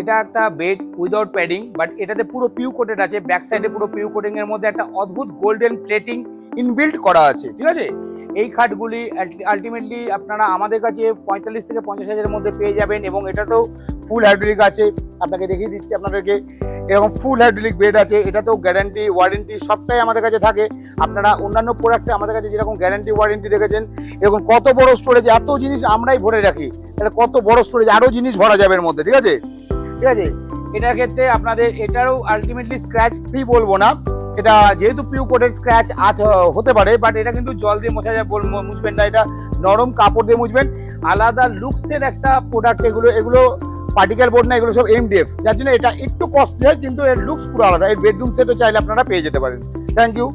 এটা একটা bed without padding, but এটাতে পুরো পিউ কোটেড আছে। ব্যাক সাইডে পুরো পিউ কোটিং এর মধ্যে একটা অদ্ভুত গোল্ডেন প্লেটিং ইনবিল্ট করা আছে, ঠিক আছে। এই খাটগুলি আলটিমেটলি আপনারা আমাদের কাছে 45 থেকে 50 হাজারের মধ্যে পেয়ে যাবেন, এবং এটাতেও ফুল হাইড্রোলিক আছে। আপনাকে দেখিয়ে দিচ্ছি আপনাদেরকে, এরকম ফুল হাইড্রোলিক বেড আছে। এটাতেও গ্যারান্টি ওয়ারেন্টি সবটাই আমাদের কাছে থাকে। আপনারা অন্যান্য প্রোডাক্টে আমাদের কাছে যেরকম গ্যারান্টি ওয়ারেন্টি দেখেছেন, এখন কত বড় স্টোরেজ, এত জিনিস আমরাই ভরে রাখি, তাহলে কত বড় স্টোরেজ, আরো জিনিস ভরা যাবে এর মধ্যে, ঠিক আছে। ঠিক আছে, এটার ক্ষেত্রে আপনাদের এটারও আলটিমেটলি স্ক্র্যাচ ফ্রি বলবো না, এটা যেহেতু পিউ কোটেড স্ক্র্যাচ আজ হতে পারে, বাট এটা কিন্তু জল দিয়ে মোছা যায়, মুছবেন না, এটা নরম কাপড় দিয়ে মুছবেন। আলাদা লুকসের একটা প্রোডাক্ট এগুলো, এগুলো পার্টিকেল বোর্ড না, এগুলো সব এমডিএফ, যার জন্য এটা একটু কস্টলি হয়, কিন্তু এর লুকস পুরো আলাদা। এর বেডরুম সেটও চাইলে আপনারা পেয়ে যেতে পারেন। Thank you.